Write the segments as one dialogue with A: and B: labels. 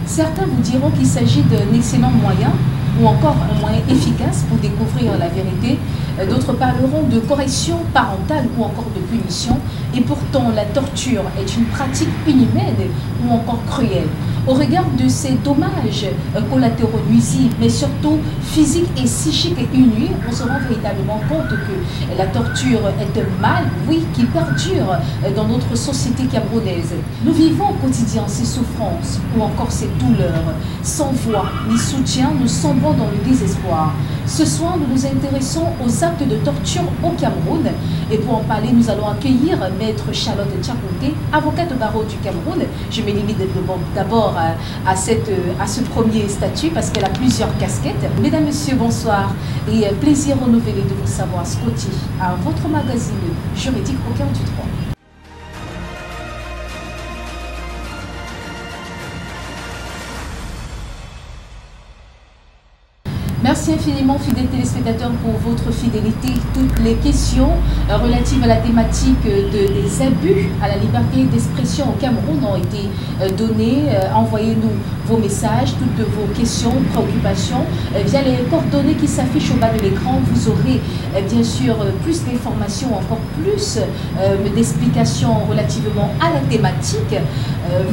A: Certains vous diront qu'il s'agit d'un excellent moyen ou encore un moyen efficace pour découvrir la vérité. D'autres parleront de correction parentale ou encore de punition. Et pourtant, la torture est une pratique inhumaine ou encore cruelle. Au regard de ces dommages collatéraux nuisibles, mais surtout physiques et psychiques et inouïs, on se rend véritablement compte que la torture est un mal, oui, qui perdure dans notre société camerounaise. Nous vivons au quotidien ces souffrances ou encore ces douleurs. Sans voix ni soutien, nous sombrons dans le désespoir. Ce soir, nous nous intéressons aux actes de torture au Cameroun. Et pour en parler, nous allons accueillir Maître Charlotte Tchakounté, avocate au barreau du Cameroun. Je me limite d'abord à ce premier statut parce qu'elle a plusieurs casquettes. Mesdames, Messieurs, bonsoir et plaisir renouvelé de vous savoir Scotty à votre magazine juridique au 43. Merci infiniment, fidèles téléspectateurs, pour votre fidélité. Toutes les questions relatives à la thématique des abus à la liberté d'expression au Cameroun ont été données. Envoyez-nous vos messages, toutes vos questions, préoccupations via les coordonnées qui s'affichent au bas de l'écran. Vous aurez bien sûr plus d'informations, encore plus d'explications relativement à la thématique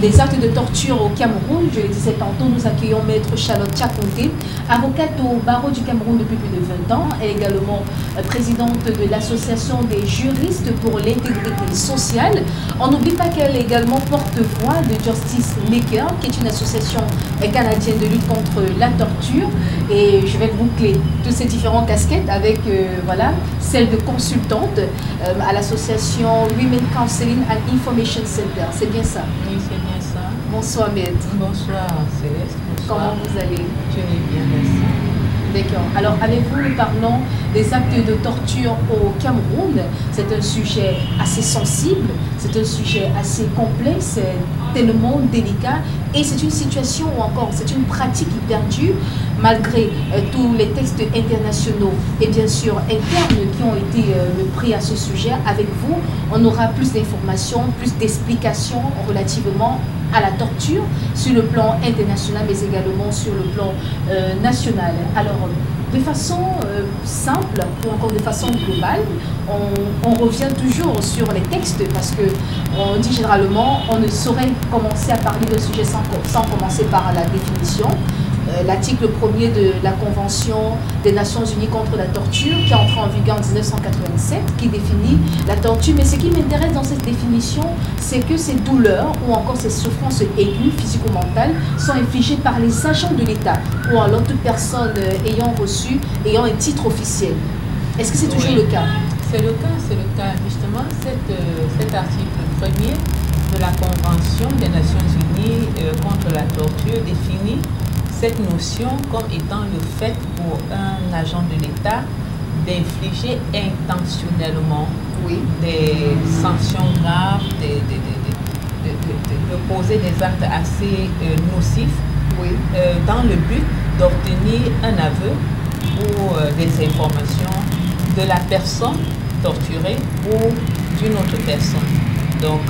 A: des actes de torture au Cameroun. Je le disais tantôt, nous accueillons Maître Charlotte Tchakounté, avocate au barreau du Cameroun depuis plus de 20 ans. Elle est également présidente de l'association des juristes pour l'intégrité sociale. On n'oublie pas qu'elle est également porte-voix de Justice Maker, qui est une association canadienne de lutte contre la torture. Et je vais boucler toutes ces différentes casquettes avec voilà, celle de consultante à l'association Women Counseling and Information Center. C'est bien ça?
B: Oui, c'est bien ça.
A: Bonsoir Maître.
B: Bonsoir Céleste. Bonsoir.
A: Comment vous allez?
B: Je vais bien, merci.
A: D'accord. Alors, avec vous, nous parlons des actes de torture au Cameroun. C'est un sujet assez sensible, c'est un sujet assez complexe, tellement délicat. Et c'est une situation ou encore, c'est une pratique qui perdure malgré tous les textes internationaux et bien sûr internes qui ont été pris à ce sujet. Avec vous, on aura plus d'informations, plus d'explications relativement à la torture sur le plan international mais également sur le plan national. Alors, de façon simple ou encore de façon globale, on revient toujours sur les textes parce que on dit généralement on ne saurait commencer à parler d'un sujet sans commencer par la définition. L'article 1er de la Convention des Nations Unies contre la torture qui est entrée en vigueur en 1987, qui définit la torture. Mais ce qui m'intéresse dans cette définition, c'est que ces douleurs ou encore ces souffrances aiguës, physico-mentales, sont infligées par les agents de l'État ou alors toute personne ayant un titre officiel. Est-ce que c'est toujours le cas?
B: C'est le cas, c'est le cas. Justement, cet article 1er de la Convention des Nations Unies contre la torture définit cette notion comme étant le fait pour un agent de l'État d'infliger intentionnellement des sanctions graves, de poser des actes assez nocifs dans le but d'obtenir un aveu ou des informations de la personne torturée ou d'une autre personne. Donc,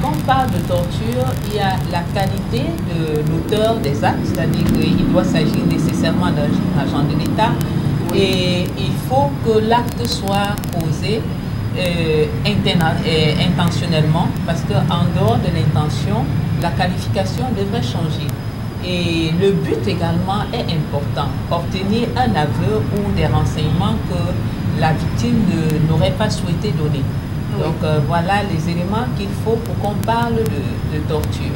B: quand on parle de torture, il y a la qualité de l'auteur des actes, c'est-à-dire qu'il doit s'agir nécessairement d'un agent de l'État et il faut que l'acte soit posé intentionnellement parce qu'en dehors de l'intention, la qualification devrait changer. Et le but également est important, obtenir un aveu ou des renseignements que la victime n'aurait pas souhaité donner. Donc voilà les éléments qu'il faut pour qu'on parle de torture.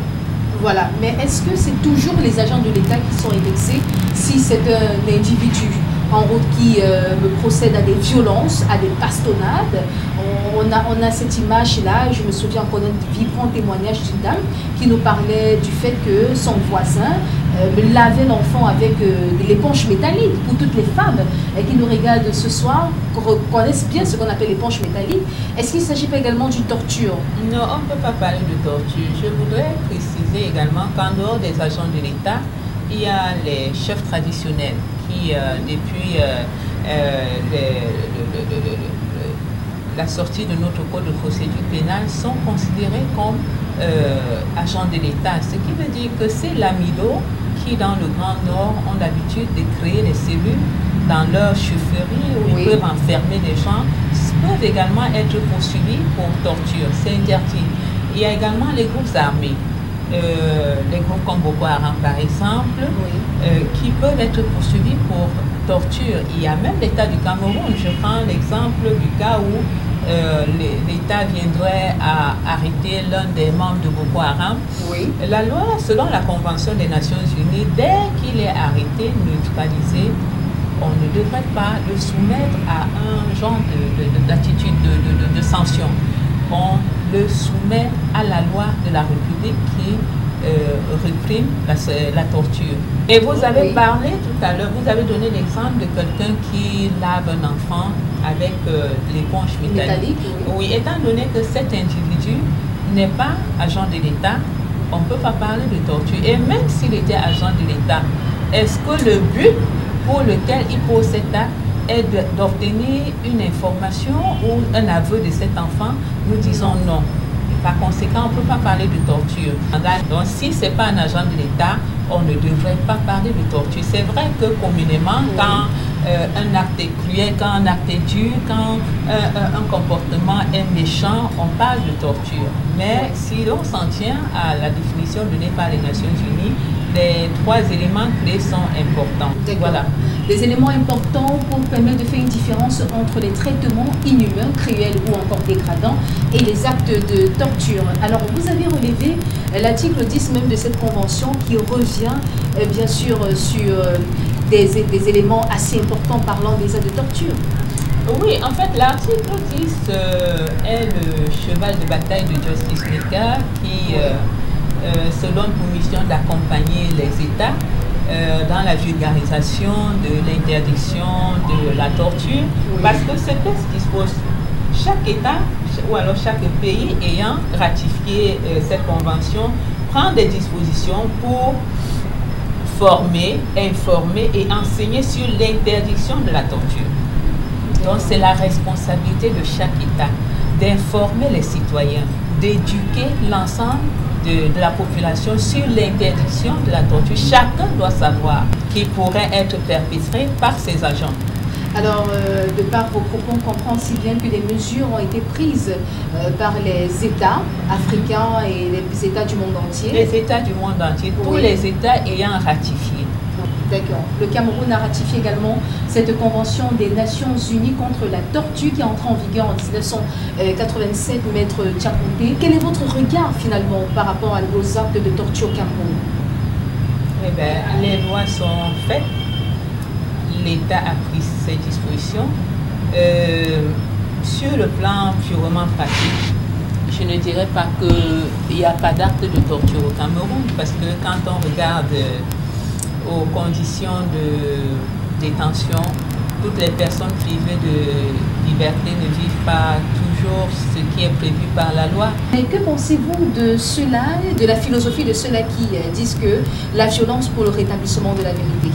A: Voilà, mais est-ce que c'est toujours les agents de l'État qui sont indexés si c'est un individu en route qui procède à des violences, à des bastonnades? On a cette image-là, je me souviens encore d'un vibrant témoignage d'une dame qui nous parlait du fait que son voisin lavait l'enfant avec de l'éponge métallique. Pour toutes les femmes qui nous regardent ce soir, connaissent bien ce qu'on appelle l'éponge métallique. Est-ce qu'il ne s'agit pas également d'une torture?
B: Non, on ne peut pas parler de torture. Je voudrais préciser également qu'en dehors des agents de l'État, il y a les chefs traditionnels qui, depuis la sortie de notre code de procédure pénale sont considérés comme agents de l'État. Ce qui veut dire que c'est l'AMIDO qui, dans le Grand Nord, ont l'habitude de créer des cellules dans leur chaufferie où ils peuvent enfermer des gens. Ils peuvent également être poursuivis pour torture. C'est interdit. Il y a également les groupes armés. Les groupes comme Boko Haram par exemple, qui peuvent être poursuivis pour torture. Il y a même l'État du Cameroun. Je prends l'exemple du cas où l'État viendrait à arrêter l'un des membres de Boko Haram. La loi, selon la Convention des Nations Unies, dès qu'il est arrêté, neutralisé, on ne devrait pas le soumettre à un genre d'attitude de sanction. On le soumet à la loi de la République qui réprime la torture. Et vous avez parlé tout à l'heure, vous avez donné l'exemple de quelqu'un qui lave un enfant avec l'éponge métallique. Oui, étant donné que cet individu n'est pas agent de l'État, on ne peut pas parler de torture. Et même s'il était agent de l'État, est-ce que le but pour lequel il pose cet acte est d'obtenir une information ou un aveu de cet enfant? Nous disons non. Par conséquent, on ne peut pas parler de torture. Donc, si ce n'est pas un agent de l'État, on ne devrait pas parler de torture. C'est vrai que communément, quand un acte est cruel, quand un acte est dur, quand un comportement est méchant, on parle de torture. Mais si l'on s'en tient à la définition donnée par les Nations Unies, les 3 éléments clés sont importants. Voilà.
A: Des éléments importants pour permettre de faire une différence entre les traitements inhumains, cruels ou encore dégradants et les actes de torture. Alors, vous avez relevé l'article 10 même de cette convention qui revient bien sûr sur des éléments assez importants parlant des actes de torture.
B: Oui, en fait, l'article 10 est le cheval de bataille de Justice Maker qui se donne pour mission d'accompagner les États dans la vulgarisation de l'interdiction de la torture, parce que ce texte dispose, chaque État ou alors chaque pays ayant ratifié cette convention prend des dispositions pour former, informer et enseigner sur l'interdiction de la torture. Donc c'est la responsabilité de chaque État d'informer les citoyens, d'éduquer l'ensemble de la population sur l'interdiction de la torture. Chacun doit savoir qu'il pourrait être perpétré par ses agents.
A: Alors, de par vos propos, on comprend si bien que des mesures ont été prises par les États africains et les États du monde entier.
B: Les États du monde entier, tous les États ayant ratifié.
A: D'accord. Le Cameroun a ratifié également cette convention des Nations Unies contre la torture qui est entrée en vigueur en 1987, Maître Tchakounté. Quel est votre regard finalement par rapport aux actes de torture au Cameroun?
B: Eh bien, les lois sont faites. L'État a pris ces dispositions. Sur le plan purement pratique, je ne dirais pas qu'il n'y a pas d'acte de torture au Cameroun, parce que quand on regarde aux conditions de détention, toutes les personnes privées de liberté ne vivent pas toujours ce qui est prévu par la loi.
A: Et que pensez-vous de cela, de la philosophie de ceux-là qui disent que la violence pour le rétablissement de la vérité?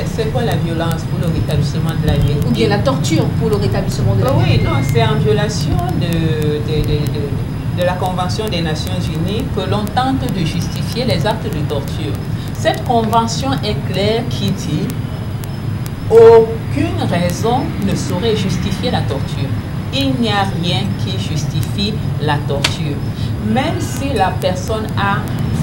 B: C'est quoi la violence pour le rétablissement de la vérité?
A: Ou bien la torture pour le rétablissement de la vérité?
B: Oui, non, c'est en violation de la Convention des Nations Unies que l'on tente de justifier les actes de torture. Cette convention est claire qui dit aucune raison ne saurait justifier la torture. Il n'y a rien qui justifie la torture. Même si la personne a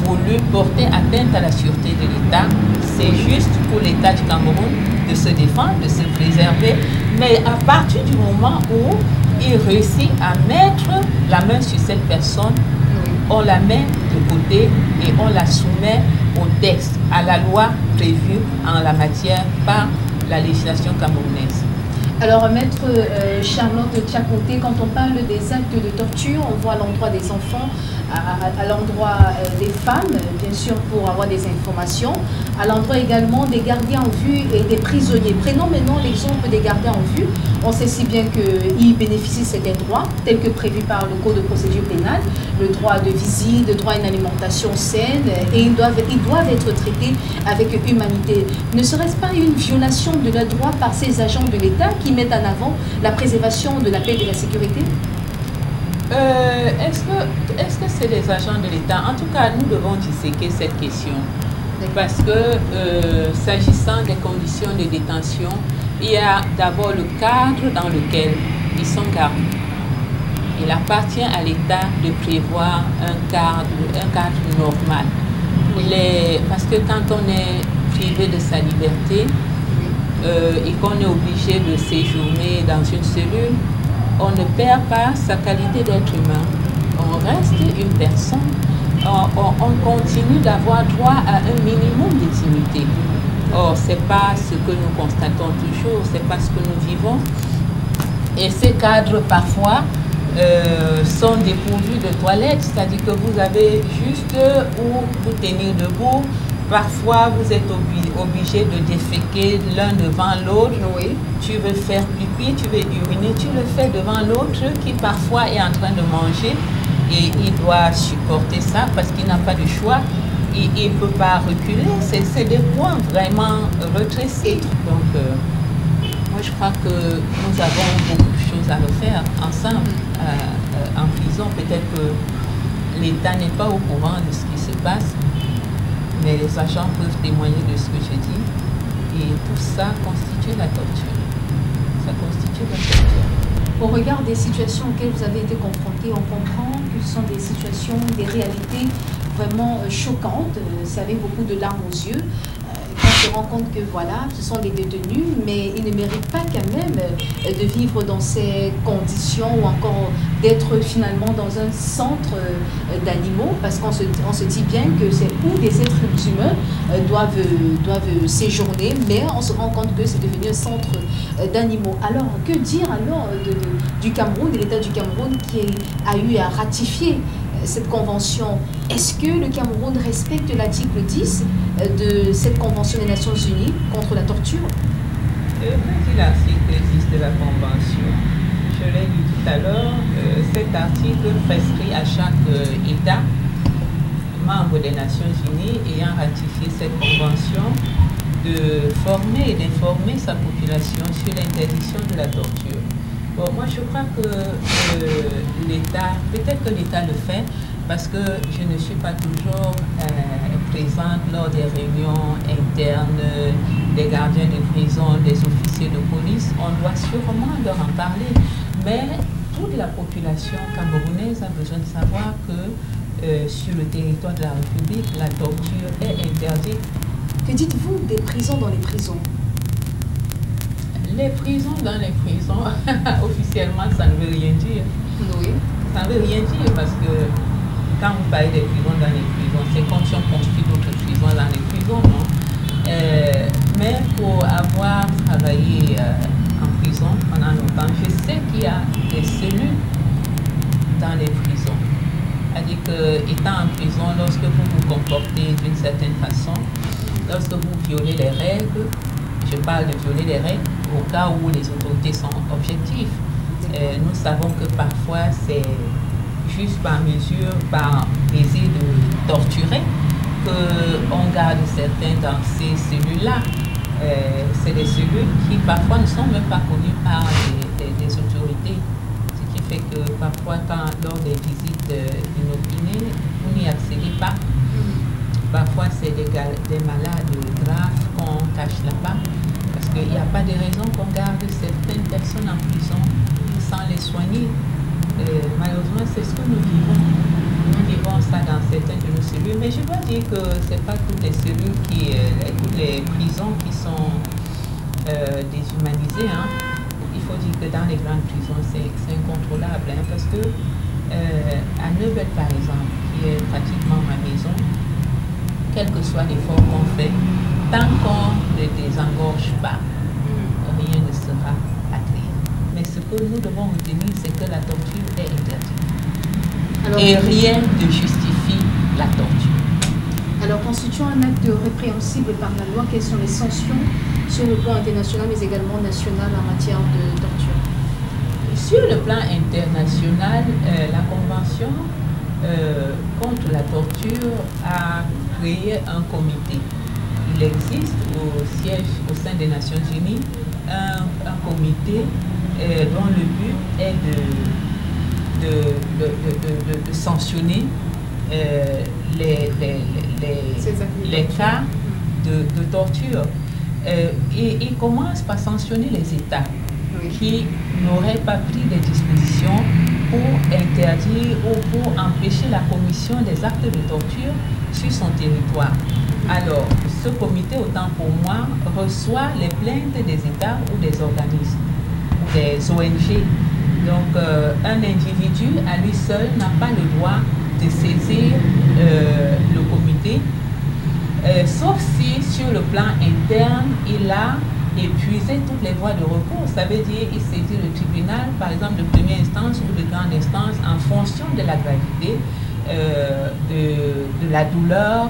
B: voulu porter atteinte à la sûreté de l'État, c'est juste pour l'État du Cameroun de se défendre, de se préserver. Mais à partir du moment où il réussit à mettre la main sur cette personne, on la met de côté et on la soumet au texte, à la loi prévue en la matière par la législation camerounaise.
A: Alors, Maître Charlotte Tchakounté, quand on parle des actes de torture, on voit à l'endroit des enfants, à l'endroit des femmes, bien sûr, pour avoir des informations, à l'endroit également des gardiens en vue et des prisonniers. Prenons maintenant l'exemple des gardiens en vue. On sait si bien qu'ils bénéficient de certains droits, tels que prévus par le Code de procédure pénale, le droit de visite, le droit à une alimentation saine, et ils doivent être traités avec humanité. Ne serait-ce pas une violation de leurs droits par ces agents de l'État qui qui mettent en avant la préservation de la paix et de la sécurité?
B: Est-ce que c'est les agents de l'État? En tout cas, nous devons disséquer cette question. Parce que s'agissant des conditions de détention, il y a d'abord le cadre dans lequel ils sont gardés. Il appartient à l'État de prévoir un cadre normal. Parce que quand on est privé de sa liberté et qu'on est obligé de séjourner dans une cellule, on ne perd pas sa qualité d'être humain. On reste une personne. On continue d'avoir droit à un minimum de dignité. Or, ce n'est pas ce que nous constatons toujours, ce n'est pas ce que nous vivons. Et ces cadres, parfois, sont dépourvus de toilettes, c'est-à-dire que vous avez juste où vous tenir debout. Parfois, vous êtes obligé de déféquer l'un devant l'autre.
A: Oui. Tu
B: veux faire pipi, tu veux uriner, tu le fais devant l'autre qui parfois est en train de manger et il doit supporter ça parce qu'il n'a pas de choix. Il ne peut pas reculer. C'est des points vraiment rétrécis. Donc, moi, je crois que nous avons beaucoup de choses à refaire ensemble en prison. Peut-être que l'État n'est pas au courant de ce qui se passe, mais les agents peuvent témoigner de ce que je dis. Et tout ça constitue la torture. Ça constitue la torture.
A: Au regard des situations auxquelles vous avez été confrontés, on comprend que ce sont des situations, des réalités vraiment choquantes. C'est avec beaucoup de larmes aux yeux. On se rend compte que voilà, ce sont les détenus, mais ils ne méritent pas quand même de vivre dans ces conditions ou encore d'être finalement dans un centre d'animaux, parce qu'on se dit bien que c'est où des êtres humains doivent séjourner, mais on se rend compte que c'est devenu un centre d'animaux. Alors, que dire alors du Cameroun, de l'État du Cameroun qui a eu à ratifier cette convention? Est-ce que le Cameroun respecte l'article 10 de cette convention des Nations Unies contre la torture?
B: Petit l'article 10 de la convention, je l'ai dit tout à l'heure, cet article prescrit à chaque État membre des Nations Unies ayant ratifié cette convention de former et d'informer sa population sur l'interdiction de la torture. Bon, moi je crois que l'État, peut-être que l'État le fait, parce que je ne suis pas toujours présente lors des réunions internes des gardiens de prison, des officiers de police. On doit sûrement leur en parler. Mais toute la population camerounaise a besoin de savoir que sur le territoire de la République, la torture est interdite.
A: Que dites-vous des prisons dans les prisons?
B: Les prisons dans les prisons, officiellement, ça ne veut rien dire.
A: Oui.
B: Ça ne veut rien dire parce que quand vous parlez des prisons dans les prisons, c'est comme si on construit d'autres prisons dans les prisons, non? Mais pour avoir travaillé en prison pendant longtemps, je sais qu'il y a des cellules dans les prisons. C'est-à-dire qu'étant en prison, lorsque vous vous comportez d'une certaine façon, lorsque vous violez les règles, je parle de violer les règles au cas où les autorités sont objectives. Nous savons que parfois c'est juste par mesure, par désir de torturer, qu'on garde certains dans ces cellules-là. C'est des cellules qui parfois ne sont même pas connues par des autorités. Ce qui fait que parfois, lors des visites inopinées, vous n'y accédez pas. Parfois, c'est des malades graves qu'on cache là-bas. Parce qu'il n'y a pas de raison qu'on garde certaines personnes en prison sans les soigner. Malheureusement, c'est ce que nous vivons. Nous vivons ça dans certaines de nos cellules. Mais je dois dire que ce n'est pas toutes les cellules, toutes les prisons qui sont déshumanisées. Hein. Il faut dire que dans les grandes prisons, c'est incontrôlable. Hein, parce que à Neuvelle, par exemple, qui est pratiquement ma maison, quel que soit l'effort qu'on fait, tant qu'on ne désengorge pas, rien ne sera agréé. Mais ce que nous devons retenir, c'est que la torture est interdite. Alors, et rien ne justifie la torture.
A: Alors, constituant un acte répréhensible par la loi, quelles sont les sanctions sur le plan international, mais également national en matière de torture?
B: Sur le plan international, la Convention contre la torture a créé un comité. Il existe au siège, au sein des Nations Unies, un comité dont le but est de sanctionner les cas de torture. Il commence par sanctionner les États qui n'auraient pas pris des dispositions pour interdire ou pour empêcher la commission des actes de torture sur son territoire. Alors, ce comité, autant pour moi, reçoit les plaintes des États ou des organismes, ou des ONG. Donc, un individu à lui seul n'a pas le droit de saisir le comité, sauf si sur le plan interne, il a épuisé toutes les voies de recours. Ça veut dire qu'il saisit le tribunal, par exemple de première instance ou de grande instance, en fonction de la gravité, de la douleur,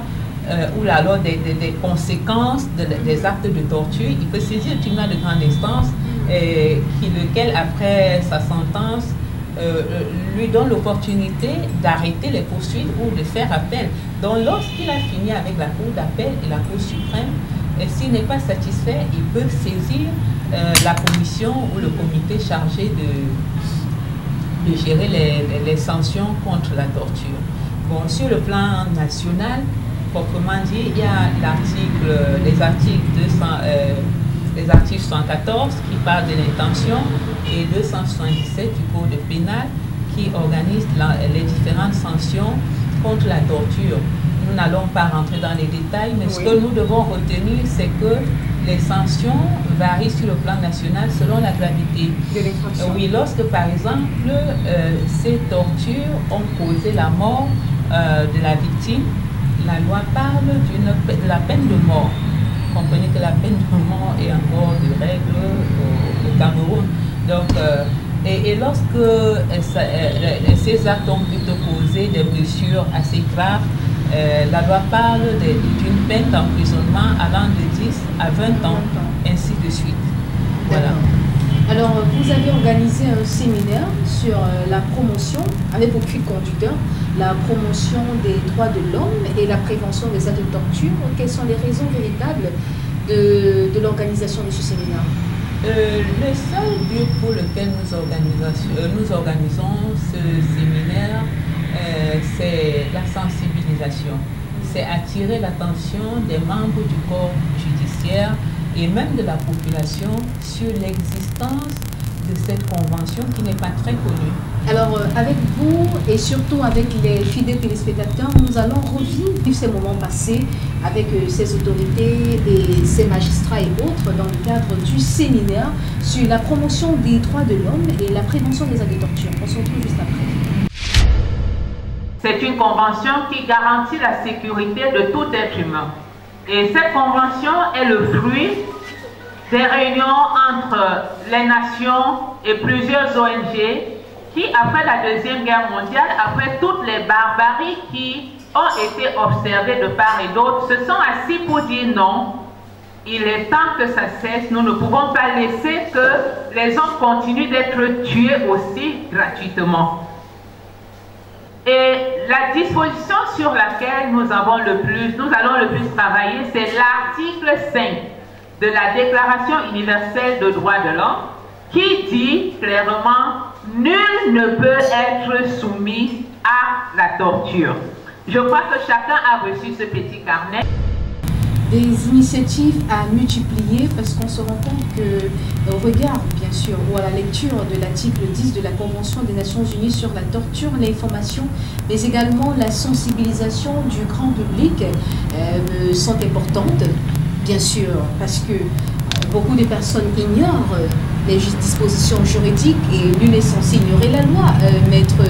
B: ou alors des conséquences des actes de torture. Il peut saisir le tribunal de grande instance, lequel, après sa sentence, lui donne l'opportunité d'arrêter les poursuites ou de faire appel. Donc, lorsqu'il a fini avec la Cour d'appel et la Cour suprême, s'il n'est pas satisfait, il peut saisir la commission ou le comité chargé de gérer les sanctions contre la torture. Bon, sur le plan national, proprement dit, il y a les articles 114 qui parlent de l'intention et 277 du Code pénal qui organisent les différentes sanctions contre la torture. Nous n'allons pas rentrer dans les détails, mais ce que nous devons retenir, c'est que les sanctions varient sur le plan national selon la gravité. Oui, lorsque par exemple ces tortures ont causé la mort de la victime, la loi parle de la peine de mort. Vous comprenez que la peine de mort est encore de règle au Cameroun. Donc, et lorsque ces actes ont pu causer des blessures assez graves, la loi parle d'une peine d'emprisonnement allant de 10 à 20 ans, ainsi de suite. Voilà.
A: Alors, vous avez organisé un séminaire sur la promotion, avec vos fil conducteurs, la promotion des droits de l'homme et la prévention des actes de torture. Quelles sont les raisons véritables de l'organisation de ce séminaire?
B: Le seul but pour lequel nous organisons ce séminaire, c'est la sensibilisation. C'est attirer l'attention des membres du corps judiciaire et même de la population sur l'existence de cette convention qui n'est pas très connue.
A: Alors, avec vous et surtout avec les fidèles téléspectateurs, nous allons revivre ces moments passés avec ces autorités et ces magistrats et autres dans le cadre du séminaire sur la promotion des droits de l'homme et la prévention des actes de torture. On se retrouve juste après.
C: C'est une convention qui garantit la sécurité de tout être humain. Et cette convention est le fruit des réunions entre les nations et plusieurs ONG qui, après la Deuxième Guerre mondiale, après toutes les barbaries qui ont été observées de part et d'autre, se sont assis pour dire non, il est temps que ça cesse, nous ne pouvons pas laisser que les hommes continuent d'être tués aussi gratuitement. Et la disposition sur laquelle nous allons le plus travailler, c'est l'article 5 de la Déclaration universelle des droits de l'homme qui dit clairement « Nul ne peut être soumis à la torture ». Je crois que chacun a reçu ce petit carnet.
A: Des initiatives à multiplier parce qu'on se rend compte que, au regard bien sûr, ou à la lecture de l'article 10 de la Convention des Nations Unies sur la torture, l'information, mais également la sensibilisation du grand public sont importantes, bien sûr, parce que beaucoup de personnes ignorent les dispositions juridiques et nul n'est censé ignorer la loi, maître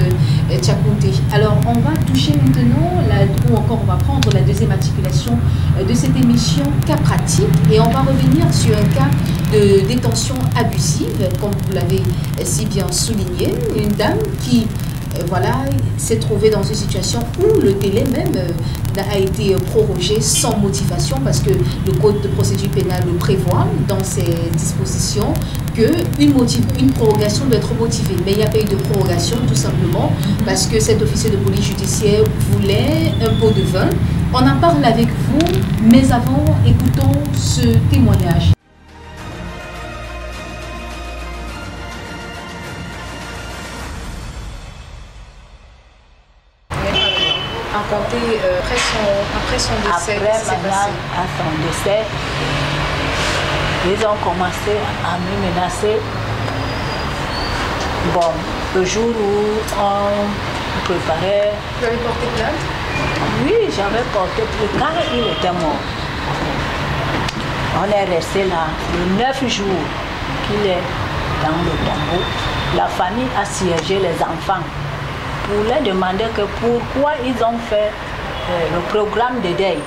A: Tchakounté. Alors on va toucher maintenant, ou encore on va prendre la deuxième articulation de cette émission cas pratique et on va revenir sur un cas de détention abusive, comme vous l'avez si bien souligné, une dame qui s'est trouvée dans une situation où le délai même a été prorogé sans motivation parce que le code de procédure pénale le prévoit dans ses dispositions qu'une prorogation doit être motivée. Mais il n'y a pas eu de prorogation tout simplement parce que cet officier de police judiciaire voulait un pot de vin. On en parle avec vous, mais avant, écoutons ce témoignage. à compter après son décès?
D: Après, maintenant, à son décès, ils ont commencé à me menacer. Bon, le jour où on préparait...
A: Vous avez porté plainte?
D: Oui, j'avais porté plainte quand il était mort. On est resté là le 9 jours qu'il est dans le tombeau. La famille a siégé les enfants pour leur demander que pourquoi ils ont fait le programme de deuil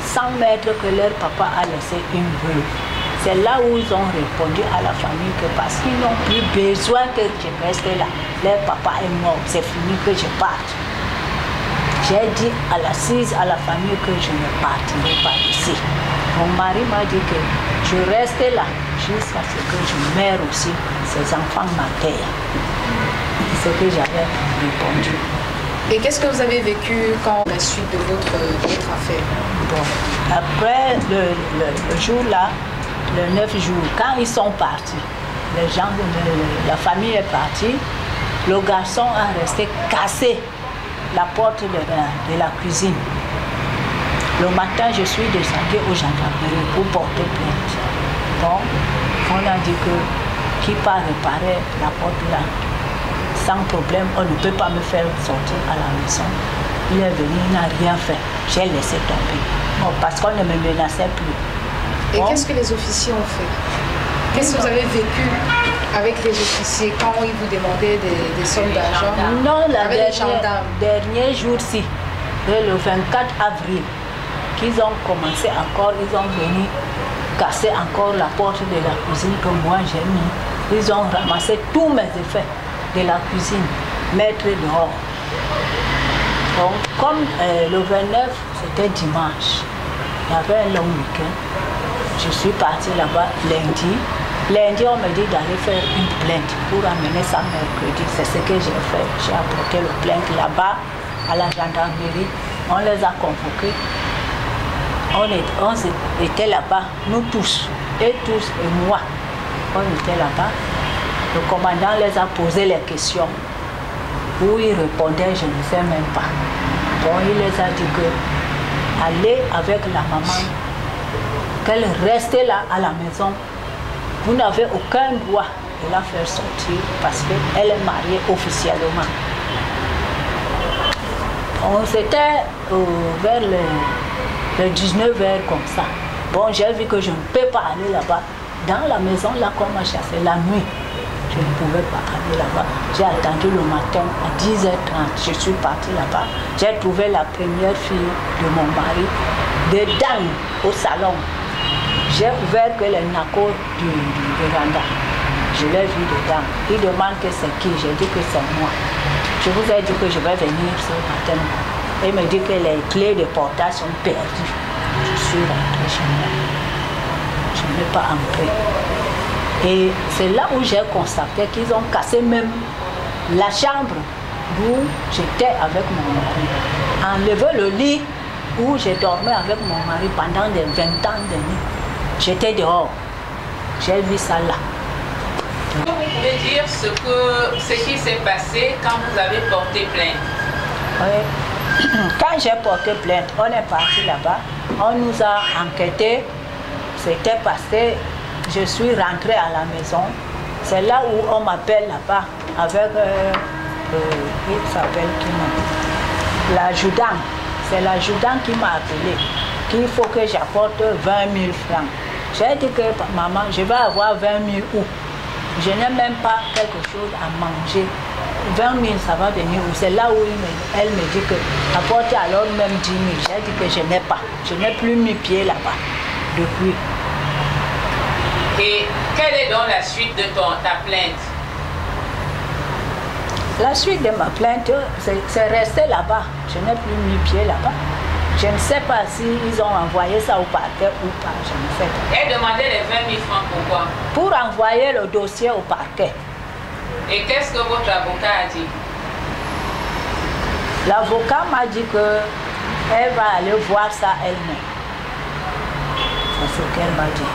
D: sans mettre que leur papa a laissé une veuve. C'est là où ils ont répondu à la famille que parce qu'ils n'ont plus besoin que je reste là. Leur papa est mort, c'est fini que je parte. J'ai dit à l'assise, à la famille que je ne partirai pas ici. Mon mari m'a dit que je reste là jusqu'à ce que je meure aussi. Ces enfants m'atteignent. C'est ce que j'avais répondu.
A: Et qu'est-ce que vous avez vécu quand la suite de votre affaire?
D: Bon, après le jour là, le 9 jours, quand ils sont partis, les gens, la famille est partie, le garçon a resté cassé la porte de la cuisine. Le matin, je suis descendue au gendarmerie pour porter plainte. Bon, on a dit que qui part réparer la porte là, sans problème, on ne peut pas me faire sortir à la maison. Il est venu, il n'a rien fait. J'ai laissé tomber. Bon, parce qu'on ne me menaçait plus.
A: Et
D: bon.
A: Qu'est-ce que les officiers ont fait? Qu'est-ce que vous avez vécu avec les officiers quand ils vous demandaient des sommes d'argent?
D: Non, dernier jour-ci, le 24 avril, qu'ils ont commencé encore, ils ont venu casser encore la porte de la cuisine que moi j'ai mis. Ils ont ramassé tous mes effets de la cuisine, mettre dehors. Donc, comme le 29, c'était dimanche, il y avait un long week-end. Je suis partie là-bas lundi. Lundi, on me dit d'aller faire une plainte pour amener ça mercredi. C'est ce que j'ai fait. J'ai apporté le plainte là-bas à la gendarmerie. On les a convoqués. On était là-bas, nous tous, et moi. On était là-bas. Le commandant les a posé les questions. Où ils répondaient, je ne sais même pas. Bon, il les a dit que allez avec la maman, qu'elle restait là à la maison. Vous n'avez aucun droit de la faire sortir parce qu'elle est mariée officiellement. C'était vers le 19h comme ça. Bon, j'ai vu que je ne peux pas aller là-bas. Dans la maison, là, qu'on m'a chassé la nuit, je ne pouvais pas aller là-bas. J'ai attendu le matin à 10h30. Je suis partie là-bas. J'ai trouvé la première fille de mon mari dedans, au salon. J'ai ouvert que les nacos du véranda. Je l'ai vu dedans. Il demande que c'est qui. J'ai dit que c'est moi. Je vous ai dit que je vais venir ce matin. Il me dit que les clés de portage sont perdues. Je suis rentrée chez moi. Je n'ai pas entré. Et c'est là où j'ai constaté qu'ils ont cassé même la chambre où j'étais avec mon mari. Enlevé le lit où j'ai dormi avec mon mari pendant des 20 ans de nuit. J'étais dehors. J'ai vu ça là.
C: Vous pouvez dire ce qui s'est passé quand vous avez porté plainte?
D: Oui. Quand j'ai porté plainte, on est parti là-bas. On nous a enquêté. C'était passé. Je suis rentrée à la maison. C'est là où on m'appelle là-bas avec, il s'appelle qui l'adjudant. C'est l'adjudant qui m'a appelé, qu'il faut que j'apporte 20 000 francs. J'ai dit que maman, je vais avoir 20 000 où? Je n'ai même pas quelque chose à manger. 20 000, ça va venir où? C'est là où elle me dit que apporte alors même 10 000. J'ai dit que je n'ai pas. Je n'ai plus mis pied là-bas depuis.
C: Et quelle est donc la suite de ta plainte?
D: La suite de ma plainte, c'est resté là-bas. Je n'ai plus mis pied là-bas. Je ne sais pas s'ils ont envoyé ça au parquet ou pas. Je ne sais pas.
C: Elle demandait les 20 000 francs pourquoi?
D: Pour envoyer le dossier au parquet.
C: Et qu'est-ce que votre avocat a dit?
D: L'avocat m'a dit qu'elle va aller voir ça elle-même. C'est ce qu'elle m'a dit.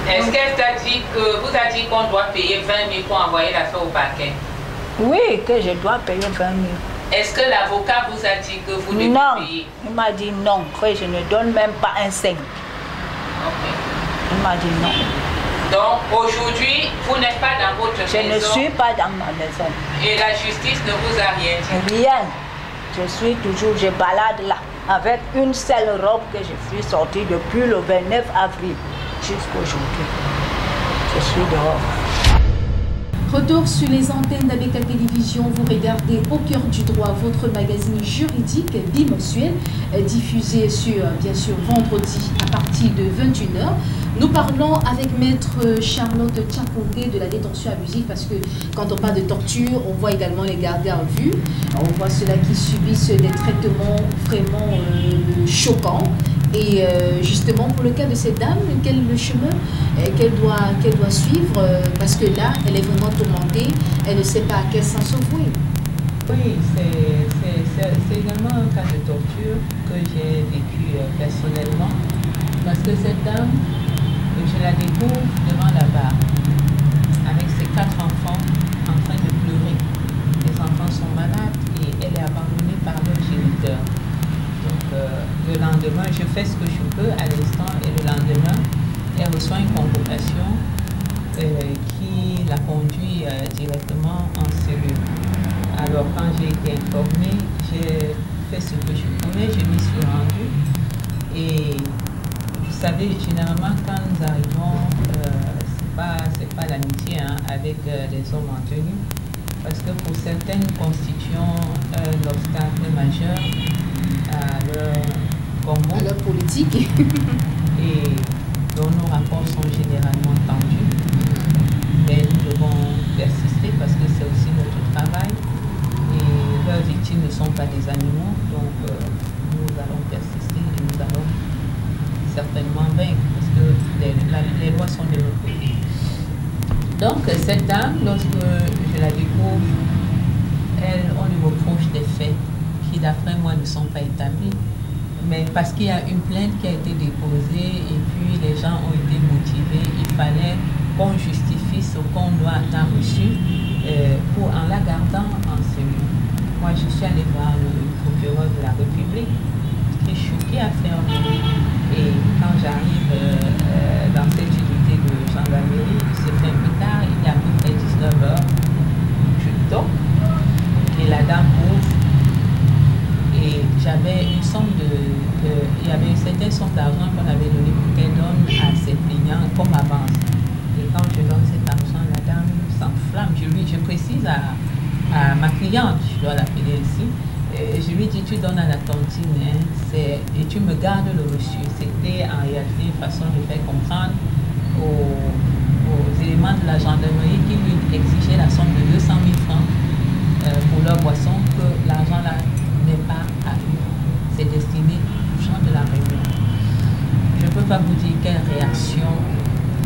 C: Est-ce qu'elle t'a dit vous a dit qu'on doit payer 20 000 pour envoyer l'affaire au parquet?
D: Oui, que je dois payer 20 000.
B: Est-ce que l'avocat vous a dit que vous devez payer?
D: Non, il m'a dit non, que je ne donne même pas un cent.
B: Okay.
D: Il m'a dit non.
B: Donc aujourd'hui, vous n'êtes pas dans votre maison.
D: Je ne suis pas dans ma maison.
B: Et la justice ne vous a rien dit?
D: Rien. Je suis toujours, je balade là, avec une seule robe que je suis sortie depuis le 29 avril jusqu'aujourd'hui. Je suis dehors.
A: Retour sur les antennes d'ABK Télévision, vous regardez Au cœur du droit, votre magazine juridique bimensuel, diffusé sur, bien sûr, vendredi à partir de 21h. Nous parlons avec Maître Charlotte Tchakoundé de la détention abusive parce que quand on parle de torture, on voit également les gardés à vue. On voit ceux-là qui subissent des traitements vraiment choquants. Et justement, pour le cas de cette dame, quel est le chemin qu'elle doit suivre parce que là, elle est vraiment tourmentée, elle ne sait pas à quel sens se vouer.
B: Oui, c'est également un cas de torture que j'ai vécu personnellement parce que cette dame, je la découvre devant la barre avec ses 4 enfants en train de pleurer. Les enfants sont malades et elle est abandonnée par leur géniteur. Donc le lendemain, je fais ce que je peux à l'instant et le lendemain, elle reçoit une convocation qui la conduit directement en cellule. Alors quand j'ai été informée, j'ai fait ce que je pouvais, je m'y suis rendue. Et vous savez, généralement quand nous arrivons, c'est pas l'amitié avec les hommes en tenue, parce que pour certaines constitutions un obstacle majeur à leur
A: politique.
B: Et dont nos rapports sont généralement tendus. Mais nous devons persister parce que c'est aussi notre travail. Et leurs victimes ne sont pas des animaux, donc nous allons persister et nous allons certainement vaincre parce que les lois sont de notre côté. Donc cette dame, lorsque je la découvre, on lui reproche des faits qui d'après moi ne sont pas établis. Mais parce qu'il y a une plainte qui a été déposée et puis les gens ont été motivés, il fallait qu'on justifie ce qu'on doit avoir reçu en la gardant en cellule. Moi je suis allée voir le procureur de la République qui est choqué à faire. Et quand j'arrive dans cette unité de gendarmerie, c'est fait un peu tard, il y a à peu près 19h, je dors et la dame ouvre et j'avais une somme il y avait une certaine somme d'argent qu'on avait donné pour qu'elle donne à ses clients comme avance. Et quand je donne cet argent, la dame s'enflamme. Je précise à ma cliente, je dois l'appeler ici, je lui dis tu donnes à la tontine et tu me gardes le reçu. C'était en réalité une façon de faire comprendre aux éléments de la gendarmerie qui lui exigeaient la somme de 200 000 francs pour leur boisson, que l'argent là n'est pas à eux. C'est destiné aux gens de la réunion. Je ne peux pas vous dire quelle réaction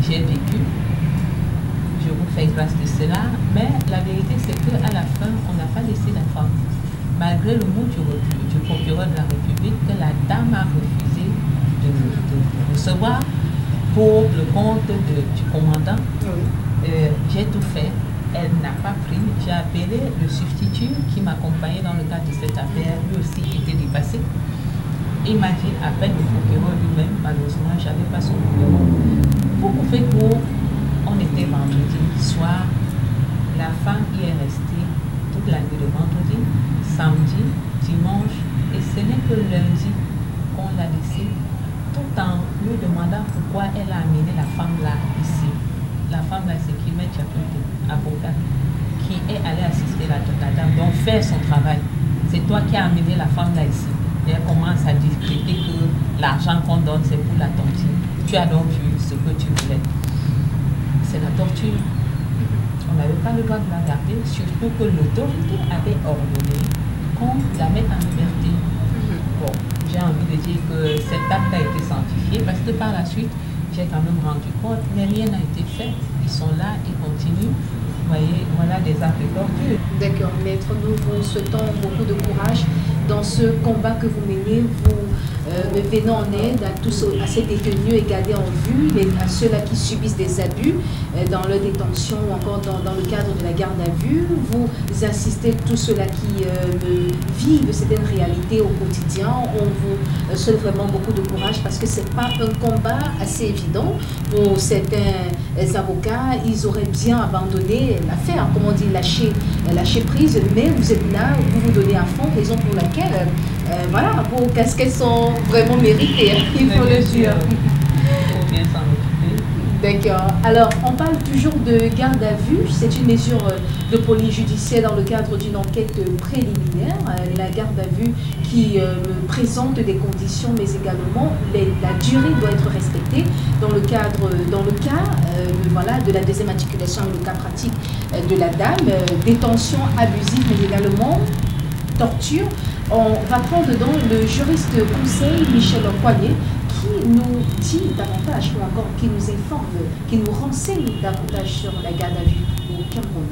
B: j'ai vécue. Je vous fais grâce de cela, mais la vérité c'est qu'à la fin, on n'a pas laissé la femme. Malgré le mot du procureur de la République, que la dame a refusé de recevoir pour le compte du commandant, j'ai tout fait. Elle n'a pas pris. J'ai appelé le substitut qui m'accompagnait dans le cadre de cette affaire. Lui aussi était dépassé. Il m'a dit, appelle le procureur lui-même. Malheureusement, je n'avais pas son numéro. Pour vous faire court, on était vendredi soir. La femme y est restée toute la nuit de vendredi, samedi, dimanche. Et ce n'est que lundi qu'on l'a laissée, tout en lui demandant pourquoi elle a amené la femme là ici. La femme là, c'est qui met Tchakoundé, avocat, qui est allée assister la dame, donc faire son travail. C'est toi qui as amené la femme là ici. Et elle commence à discuter que l'argent qu'on donne, c'est pour la tontine. Tu as donc vu ce que tu voulais. C'est la torture. On n'avait pas le droit de la garder, surtout que l'autorité avait ordonné qu'on la mette en liberté. Bon, j'ai envie de dire que cet acte a été sanctifié parce que par la suite, j'ai quand même rendu compte, mais rien n'a été fait. Ils sont là, ils continuent. Vous voyez, voilà des actes de torture.
A: D'accord, maître, nous vous souhaitons beaucoup de courage dans ce ce combat que vous menez, vous venez en aide à ces détenus et gardés en vue, à ceux-là qui subissent des abus dans leur détention ou encore dans le cadre de la garde à vue. Vous assistez tous ceux-là qui vivent certaines réalités au quotidien. On vous souhaite vraiment beaucoup de courage parce que ce n'est pas un combat assez évident. Pour certains avocats, ils auraient bien abandonné l'affaire, comme on dit, lâcher prise, mais vous êtes là, vous vous donnez à fond, raison pour laquelle voilà, vos casquettes sont vraiment méritées, il faut le dire.
B: Il faut bien s'en occuper.
A: D'accord. Alors, on parle toujours de garde à vue. C'est une mesure de police judiciaire dans le cadre d'une enquête préliminaire. La garde à vue qui présente des conditions, mais également la durée doit être respectée dans le cas voilà, de la deuxième articulation, le cas pratique de la dame, détention abusive, mais également torture. On va prendre donc le juriste conseil Michel Poignet qui nous dit davantage ou encore qui nous informe, qui nous renseigne davantage sur la garde à vue au Cameroun.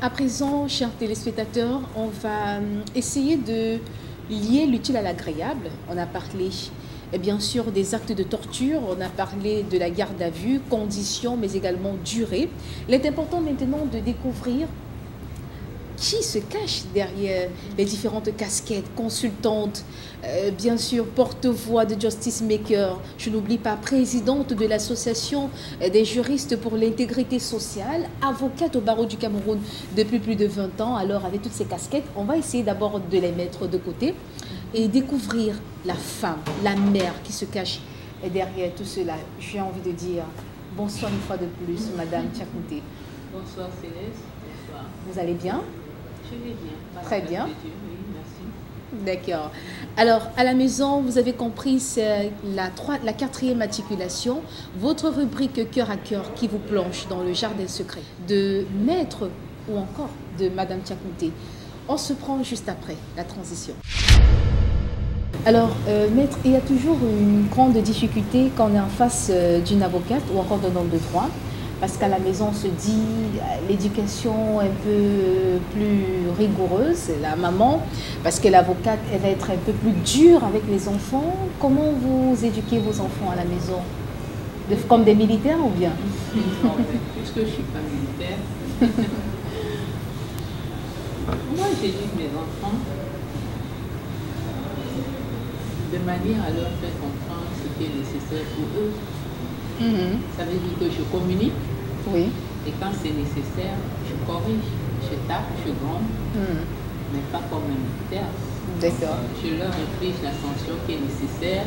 A: À présent, chers téléspectateurs, on va essayer de lier l'utile à l'agréable. On a parlé, bien sûr, des actes de torture, on a parlé de la garde à vue, conditions, mais également durée. Il est important maintenant de découvrir qui se cache derrière les différentes casquettes, consultante, bien sûr porte-voix de Justice Maker, je n'oublie pas, présidente de l'association des juristes pour l'intégrité sociale, avocate au barreau du Cameroun depuis plus de 20 ans. Alors avec toutes ces casquettes, on va essayer d'abord de les mettre de côté et découvrir la femme, la mère qui se cache derrière tout cela. J'ai envie de dire bonsoir une fois de plus, Madame Tchakounté.
B: Bonsoir Céleste, bonsoir.
A: Vous allez bien?
B: Je vais bien.
A: Très bien.
B: Dieu, oui, merci.
A: D'accord. Alors, à la maison, vous avez compris, c'est la 4e articulation, votre rubrique cœur à cœur qui vous plonge dans le jardin secret de Maître ou encore de Madame Tchakounté. On se prend juste après la transition. Alors, Maître, il y a toujours une grande difficulté quand on est en face d'une avocate ou encore d'un homme de droit. Parce qu'à la maison, on se dit l'éducation un peu plus rigoureuse, la maman, parce que l'avocate, elle va être un peu plus dure avec les enfants. Comment vous éduquez vos enfants à la maison? Comme des militaires ou bien?
B: Non, puisque je ne suis pas militaire, moi j'éduque mes enfants de manière à leur faire comprendre ce qui est nécessaire pour eux. Ça veut dire que je communique,
A: oui.
B: Et quand c'est nécessaire, je corrige, je tape, je gronde, mais pas comme un militaire.
A: D'accord.
B: Je leur inflige la sanction qui est nécessaire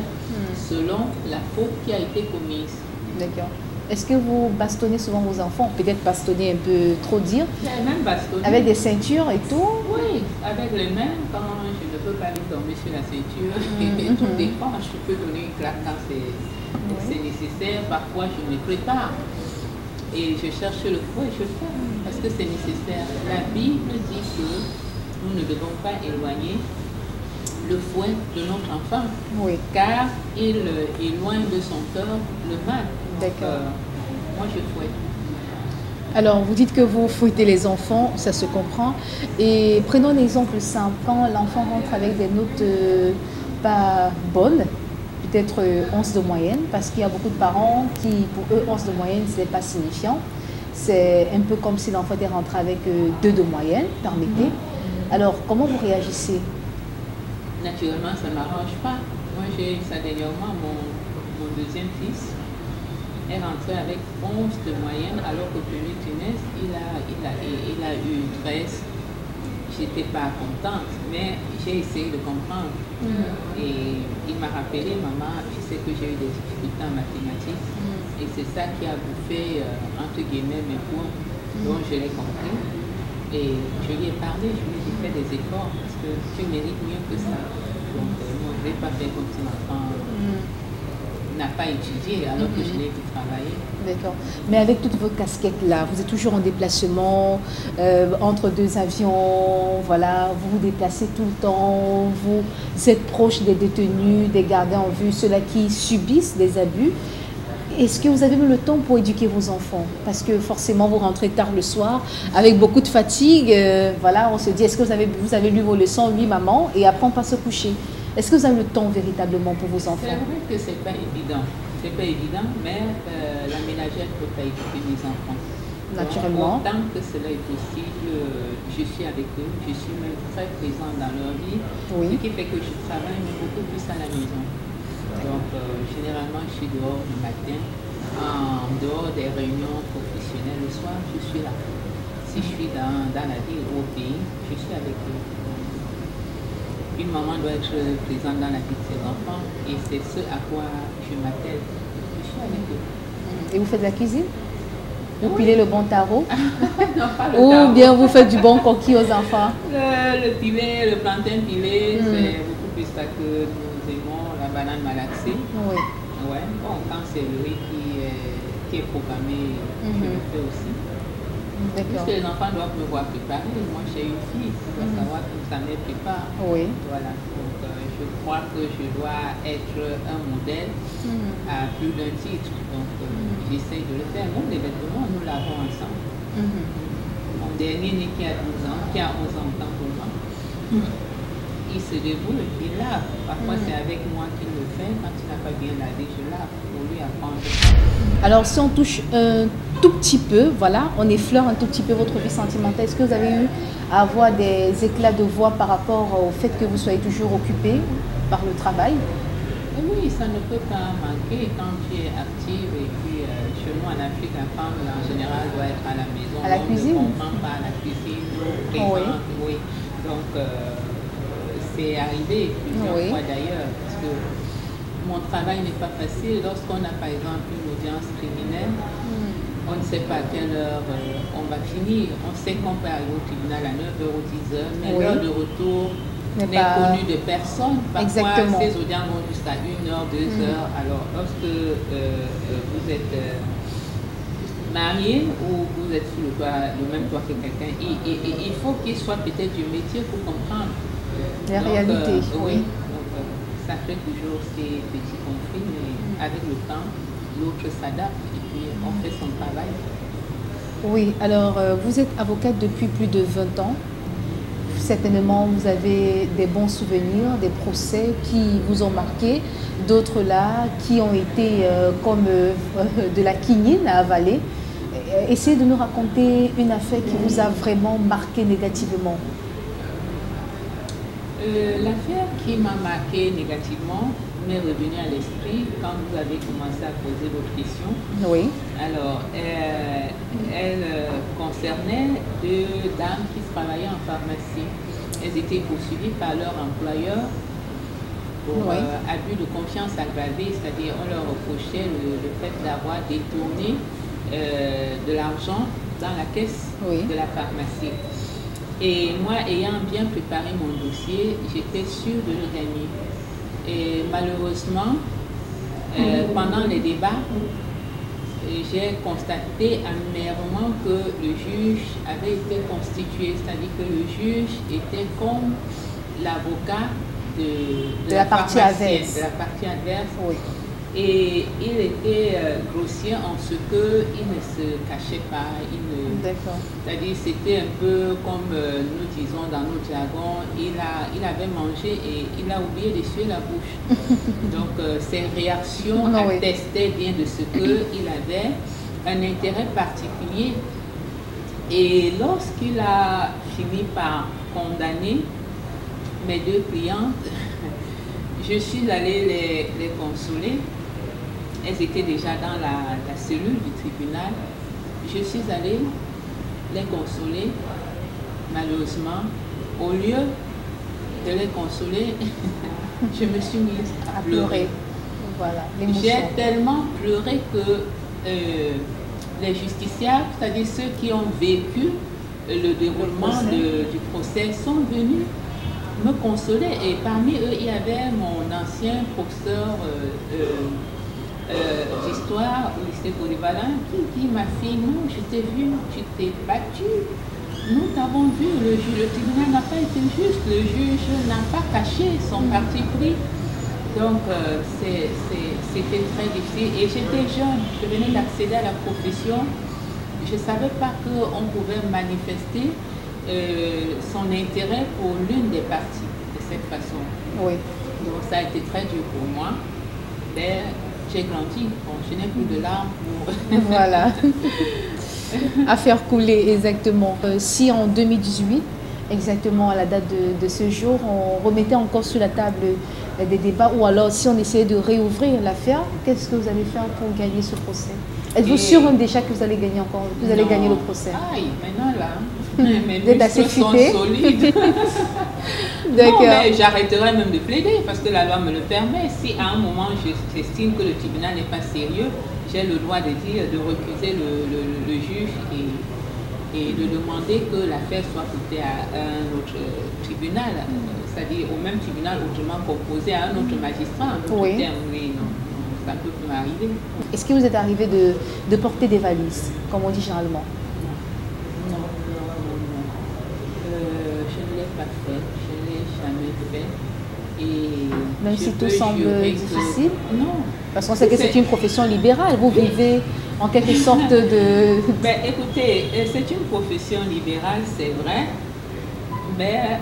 B: selon la faute qui a été commise.
A: D'accord. Est-ce que vous bastonnez souvent vos enfants? Peut-être bastonner un peu trop dire.
B: Même bastonner.
A: Avec des ceintures et tout?
B: Oui, avec les mains, quand je ne peux pas lui tomber sur la ceinture, et tout dépend. Je peux donner une claque quand c'est nécessaire. Parfois, je me prépare et je cherche le fouet et je fais parce que c'est nécessaire. La Bible dit que nous ne devons pas éloigner le fouet de notre enfant, car il éloigne de son cœur le mal.
A: D'accord.
B: Moi, je fouette.
A: Alors, vous dites que vous fouettez les enfants, ça se comprend. Et prenons un exemple simple. Quand l'enfant rentre avec des notes pas bonnes, peut-être 11 de moyenne, parce qu'il y a beaucoup de parents qui, pour eux, 11 de moyenne, ce n'est pas signifiant. C'est un peu comme si l'enfant était rentré avec 2 de moyenne, permettez. Alors, comment vous réagissez?
B: Naturellement, ça ne m'arrange pas. Moi, j'ai eu ça dernièrement, mon deuxième fils est rentré avec 11 de moyenne, alors qu'au premier trimestre, il a eu 13. J'étais pas contente, mais j'ai essayé de comprendre. Et il m'a rappelé, maman, tu sais que j'ai eu des difficultés en mathématiques. Et c'est ça qui a bouffé, entre guillemets, mes points. Donc je l'ai compris. Et je lui ai parlé, je lui ai dit, fais des efforts, parce que tu mérites mieux que ça. Donc moi, je ne vais pas faire comme si l'enfant n'a pas étudié, alors que je l'ai tout travaillé. D'accord.
A: Mais avec toutes vos casquettes-là, vous êtes toujours en déplacement, entre 2 avions, voilà, vous vous déplacez tout le temps, vous êtes proche des détenus, des gardés en vue, ceux-là qui subissent des abus. Est-ce que vous avez le temps pour éduquer vos enfants? Parce que forcément, vous rentrez tard le soir, avec beaucoup de fatigue. Voilà, on se dit, est-ce que vous avez lu vos leçons? Oui, maman, et après on passe se coucher. Est-ce que vous avez le temps véritablement pour vos enfants?
B: C'est vrai que ce n'est pas évident. C'est pas évident, mais la ménagère ne peut pas éduquer mes enfants.
A: Naturellement.
B: Donc, tant que cela est possible, je suis avec eux, je suis même très présente dans leur vie. Ce qui fait que je travaille beaucoup plus à la maison. Donc, généralement, je suis dehors le matin, en dehors des réunions professionnelles. Le soir, je suis là. Si je suis dans la ville ou au pays, je suis avec eux. Une maman doit être présente dans la vie de ses enfants et c'est ce à quoi je m'attelle. Je suis avec eux.
A: Et vous faites la cuisine? Vous pilez le bon tarot?
B: Non, pas le
A: Ou
B: tarot.
A: bien vous faites du bon coquille aux enfants?
B: Le pilé, le plantain pilé, c'est beaucoup plus ça que nous aimons, la banane malaxée.
A: Oui.
B: Ouais. Bon, quand c'est le riz qui est programmé, je le fais aussi. Parce que les enfants doivent me voir préparer. Moi, j'ai une fille, je dois savoir que ça me prépare.
A: Oui.
B: Voilà. Donc, je crois que je dois être un modèle à plus d'un titre. Donc, j'essaie de le faire. Même les vêtements, nous l'avons ensemble. On dernier né qui a 12 ans, qui a 11 ans tant pour moi. Il se débrouille, il lave. Parfois, c'est avec moi qu'il le fait. Quand il n'a pas bien lavé, je lave pour lui apprendre.
A: Alors, si on touche un tout petit peu, voilà, on effleure un tout petit peu votre vie sentimentale, est-ce que vous avez eu à avoir des éclats de voix par rapport au fait que vous soyez toujours occupé par le travail?
B: Oui, ça ne peut pas manquer quand tu es active. Et puis, chez nous en Afrique, la femme, en général, doit être à la maison.
A: À la cuisine?
B: On ne comprend pas à la cuisine, présente, oui. Donc, c'est arrivé plusieurs fois d'ailleurs, parce que mon travail n'est pas facile. Lorsqu'on a par exemple une audience criminelle, on ne sait pas à quelle heure on va finir. On sait qu'on peut arriver au tribunal à 9h ou 10h, mais l'heure de retour n'est connue de personne. Parfois, ces audiences vont jusqu'à 1h, 2h. Alors, lorsque vous êtes marié ou vous êtes sous le même toit que quelqu'un, il faut qu'il soit peut-être du métier pour comprendre
A: la réalité.
B: Oui, donc ça fait toujours ces petits conflits, mais avec le temps, l'autre s'adapte et puis on fait son travail.
A: Oui, alors vous êtes avocate depuis plus de 20 ans. Certainement, vous avez des bons souvenirs, des procès qui vous ont marqué, d'autres là qui ont été comme de la quinine à avaler. Essayez de nous raconter une affaire qui vous a vraiment marqué négativement.
B: L'affaire qui m'a marqué négativement m'est revenue à l'esprit quand vous avez commencé à poser votre question.
A: Oui.
B: Alors, elle concernait deux dames qui travaillaient en pharmacie. Elles étaient poursuivies par leur employeur pour abus de confiance aggravé, c'est-à-dire on leur reprochait le fait d'avoir détourné de l'argent dans la caisse de la pharmacie. Et moi, ayant bien préparé mon dossier, j'étais sûre de le gagner. Et malheureusement, pendant les débats, j'ai constaté amèrement que le juge avait été constitué, c'est-à-dire que le juge était comme l'avocat de la partie adverse. De la partie adverse.
A: Oui.
B: Et il était grossier en ce qu'il ne se cachait pas. C'est-à-dire c'était un peu comme nous disons dans notre jargon, il avait mangé et il a oublié d'essuyer la bouche. Donc ses réactions attestaient bien de ce qu'il avait un intérêt particulier. Et lorsqu'il a fini par condamner mes deux clientes, je suis allée les consoler. Elles étaient déjà dans la cellule du tribunal. Je suis allée les consoler. Malheureusement, au lieu de les consoler, je me suis mise à pleurer.
A: Voilà,
B: j'ai tellement pleuré que les justiciables, c'est-à-dire ceux qui ont vécu le déroulement du procès, sont venus me consoler. Et parmi eux, il y avait mon ancien professeur d'histoire au lycée polyvalent qui dit: ma fille, non, je t'ai vu, tu t'es battue. Nous t'avons vu, le tribunal n'a pas été juste, le juge n'a pas caché son parti pris. Donc c'était très difficile. Et j'étais jeune, je venais d'accéder à la profession. Je ne savais pas qu'on pouvait manifester son intérêt pour l'une des parties de cette façon.
A: Oui.
B: Donc ça a été très dur pour moi. Mais j'ai grandi. Bon, je n'ai plus de larmes pour...
A: Voilà. À faire couler, exactement. Si en 2018, exactement à la date de ce jour, on remettait encore sur la table des débats, ou alors si on essayait de réouvrir l'affaire, qu'est-ce que vous allez faire pour gagner ce procès? Êtes-vous sûr même déjà que vous allez gagner encore, que vous allez gagner le procès?
B: Aïe, maintenant là, mes muscles sont solides. Non, mais j'arrêterai même de plaider parce que la loi me le permet. Si à un moment j'estime que le tribunal n'est pas sérieux, j'ai le droit de dire, de recuser le juge et de demander que l'affaire soit portée à un autre tribunal, c'est-à-dire au même tribunal autrement composé à un autre magistrat.
A: Oui.
B: Oui, non, ça peut m'arriver.
A: Est-ce que vous êtes arrivé de porter des valises, comme on dit généralement?
B: Non. Je ne l'ai pas fait, je ne l'ai jamais fait.
A: Même si tout semble difficile.
B: Non.
A: Parce qu'on sait que c'est une profession libérale. Vous vivez en quelque sorte de...
B: Ben, écoutez, c'est une profession libérale, c'est vrai. Mais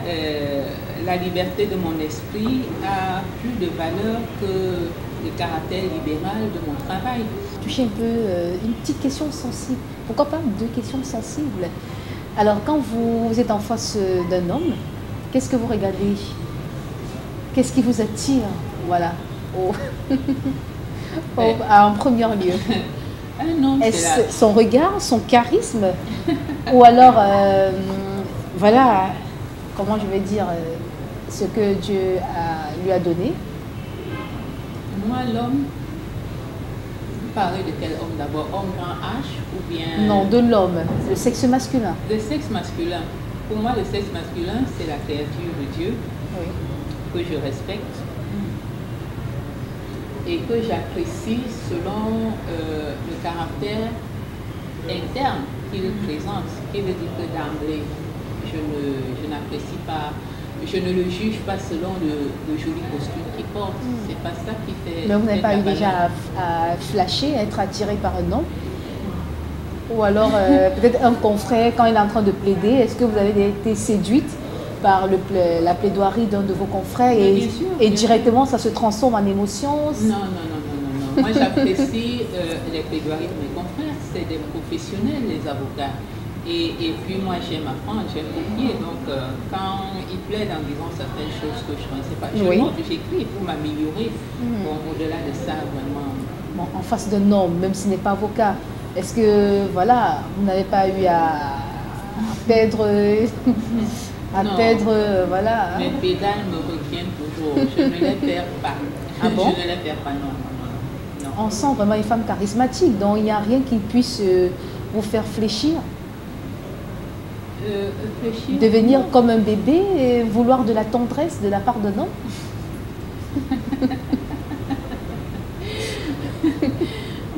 B: la liberté de mon esprit a plus de valeur que le caractère libéral de mon travail.
A: Toucher un peu une petite question sensible. Pourquoi pas deux questions sensibles? Alors, quand vous êtes en face d'un homme, qu'est-ce que vous regardez? Qu'est-ce qui vous attire? Voilà. En premier lieu. Est-ce son regard, son charisme? Ou alors, voilà, comment je vais dire, ce que Dieu lui a donné?
B: Moi, l'homme, vous parlez de quel homme d'abord? Homme grand H ou bien...
A: Non, de l'homme, le sexe masculin.
B: Le sexe masculin. Pour moi, le sexe masculin, c'est la créature de Dieu, oui, que je respecte et que j'apprécie selon le caractère interne qu'il présente. Ce qui veut dire que d'emblée, je n'apprécie pas, je ne le juge pas selon le joli costume qu'il porte. C'est pas ça qui fait...
A: Mais vous n'avez pas eu déjà à flasher, à être attiré par un homme? Ou alors peut-être un confrère, quand il est en train de plaider, est-ce que vous avez été séduite par la plaidoirie d'un de vos confrères et directement ça se transforme en émotion?
B: Non. Moi j'apprécie les plaidoiries de mes confrères, c'est des professionnels, les avocats. Et puis moi j'aime apprendre, j'aime copier, donc quand ils plaident en disant certaines choses que je ne sais pas, j'écris pour m'améliorer. Bon, au-delà de ça, vraiment...
A: Bon, en face d'un homme, même s'il n'est pas avocat, est-ce que, voilà, vous n'avez pas eu à perdre... voilà.
B: Mes pédales me reviennent toujours, je ne les perds pas.
A: Ah bon?
B: Je ne les perds pas, non.
A: On sent vraiment une femme charismatique, donc il n'y a rien qui puisse vous faire fléchir. Devenir comme un bébé et vouloir de la tendresse de la part d'un homme?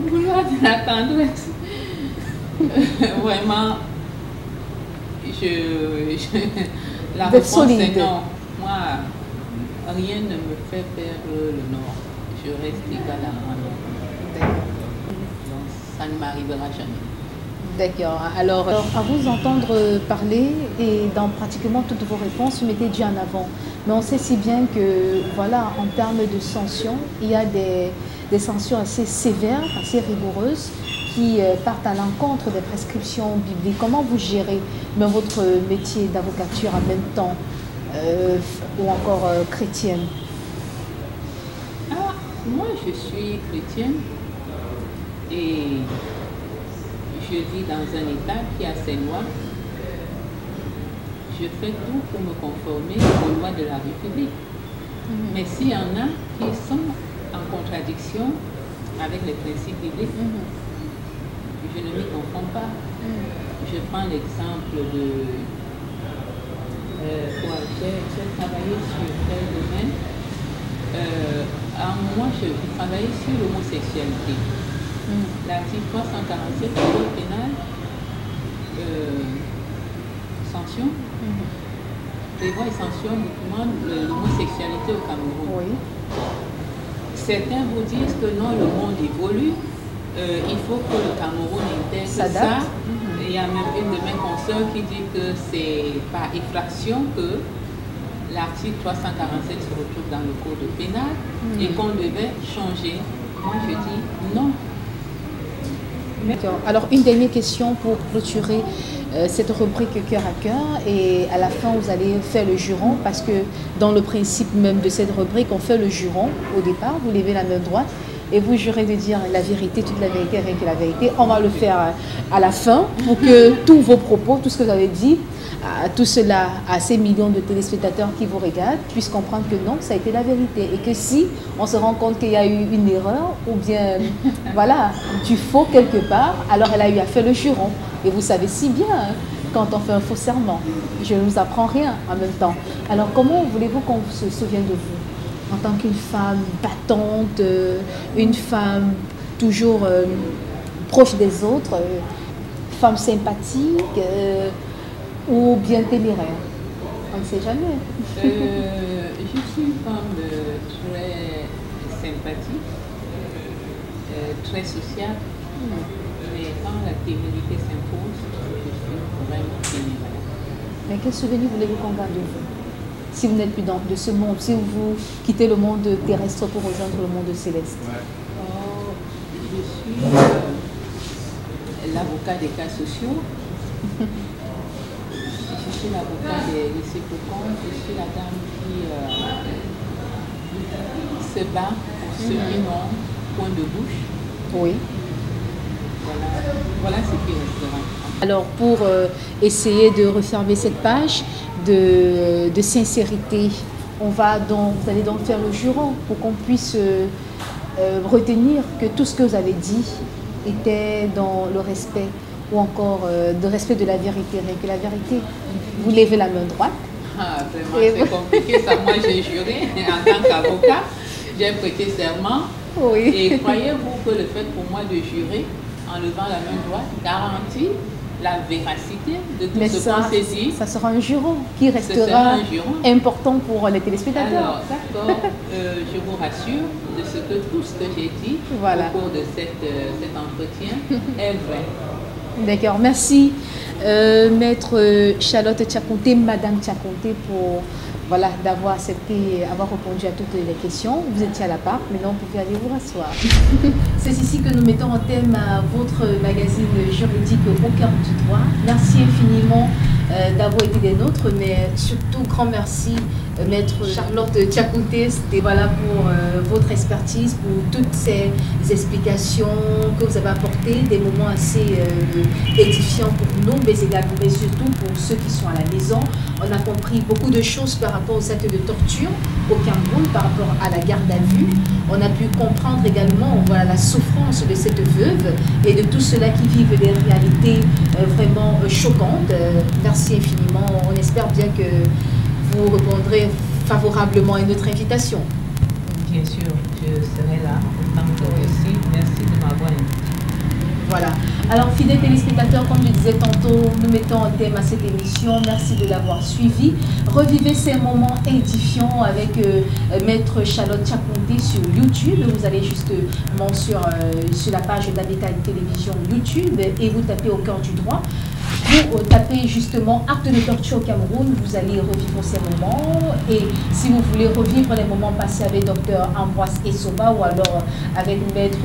B: Vouloir de la tendresse. Vraiment, la réponse est non. Moi, rien ne me fait perdre le nord. Je reste égal à moi. Donc, ça ne m'arrivera jamais.
A: D'accord. Alors, à vous entendre parler et dans pratiquement toutes vos réponses, vous mettez Dieu en avant. Mais on sait si bien que, voilà, en termes de sanctions, il y a des sanctions assez sévères, assez rigoureuses, qui partent à l'encontre des prescriptions bibliques. Comment vous gérez même votre métier d'avocature en même temps, ou encore chrétienne?
B: Moi, je suis chrétienne et je vis dans un État qui a ses lois. Je fais tout pour me conformer aux lois de la République. Mais s'il y en a qui sont en contradiction avec les principes bibliques, je ne m'y confonds pas. Je prends l'exemple de... j'ai travaillé sur quel domaine? Moi, je travaillais sur l'homosexualité. L'article 347 du code pénal, sanction, prévoit et sanctionne l'homosexualité au Cameroun.
A: Oui.
B: Certains vous disent que non, le monde évolue, il faut que le Cameroun intègre ça. Il y a même une de mes consoeurs qui dit que c'est par effraction que l'article 347 se retrouve dans le code pénal et qu'on devait changer. Moi, je dis non.
A: Alors, une dernière question pour clôturer cette rubrique cœur à cœur, et à la fin vous allez faire le juron, parce que dans le principe même de cette rubrique, on fait le juron au départ, vous levez la main droite et vous jurez de dire la vérité, toute la vérité, rien que la vérité. On va le faire à la fin pour que tous vos propos, tout ce que vous avez dit, à tout cela, à ces millions de téléspectateurs qui vous regardent, puissent comprendre que non, ça a été la vérité. Et que si on se rend compte qu'il y a eu une erreur ou bien voilà, du faux quelque part, alors elle a eu à faire le juron. Et vous savez si bien quand on fait un faux serment. Je ne vous apprends rien en même temps. Alors comment voulez-vous qu'on se souvienne de vous en tant qu'une femme battante, une femme toujours proche des autres, femme sympathique ou bien téméraire? On ne sait jamais.
B: Je suis une femme très sympathique, très sociable, mais quand la ténérité s'impose, je suis vraiment ténébrale.
A: Mais quel souvenir voulez-vous qu'on garde de vous? Si vous n'êtes plus de ce monde, si vous quittez le monde terrestre pour rejoindre le monde céleste?
B: Oh, je suis l'avocat des cas sociaux. Je suis l'avocat des lycées Faucon. Je suis la dame qui se bat pour ceux qui n'ont point de bouche.
A: Oui.
B: Voilà ce qui restera.
A: Alors pour essayer de refermer cette page de sincérité, vous allez donc faire le juron pour qu'on puisse retenir que tout ce que vous avez dit était dans le respect ou encore de respect de la vérité, que la vérité. Vous levez la main droite.
B: Ah, vraiment, c'est compliqué ça. Moi, j'ai juré en tant qu'avocat, j'ai prêté serment.
A: Oui.
B: Et croyez-vous que le fait pour moi de jurer en levant la main droite garantit la véracité de tout ce qu'on s'est dit?
A: Ça sera un juron qui restera important pour les téléspectateurs.
B: Alors, d'accord, je vous rassure de ce que tout ce que j'ai dit au cours de cet entretien est vrai.
A: D'accord, merci Maître Charlotte Tchakonté, Madame Tchakonté, pour d'avoir accepté, avoir répondu à toutes les questions. Vous étiez à la part, maintenant vous pouvez aller vous rasseoir. C'est ici que nous mettons en thème à votre magazine juridique Au cœur du droit. Merci infiniment d'avoir été des nôtres, mais surtout grand merci Maître Charlotte Tchakonté, c'était pour votre expertise, pour toutes ces explications que vous avez apportées, des moments assez édifiants pour nous, mais surtout pour ceux qui sont à la maison. On a compris beaucoup de choses par rapport aux actes de torture au Cameroun, par rapport à la garde à vue. On a pu comprendre également la souffrance de cette veuve et de tous ceux-là qui vivent des réalités vraiment choquantes. Merci infiniment. On espère bien que vous répondrez favorablement à notre invitation.
B: Bien sûr, je serai là autant que possible. Merci de m'avoir invité.
A: Voilà. Alors, fidèles téléspectateurs, comme je disais tantôt, nous mettons un thème à cette émission. Merci de l'avoir suivi. Revivez ces moments édifiants avec Maître Charlotte Tchakonté sur YouTube. Vous allez justement sur la page d'Habitat Télévision YouTube et vous tapez Au cœur du droit. Vous tapez justement acte de torture au Cameroun, vous allez revivre ces moments. Et si vous voulez revivre les moments passés avec Dr Ambroise Essoba ou alors avec Maître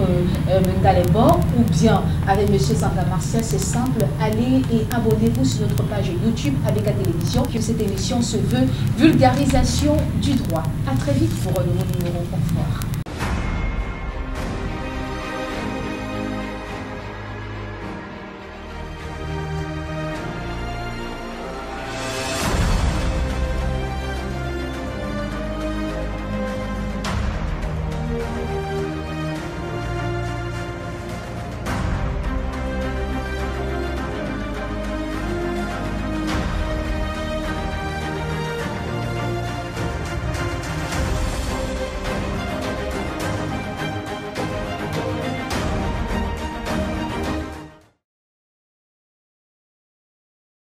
A: Mendalebor ou bien avec M. Sandra Martial, c'est simple, allez et abonnez-vous sur notre page YouTube avec la télévision. Cette émission se veut vulgarisation du droit. A très vite pour un nouveau numéro. Au revoir.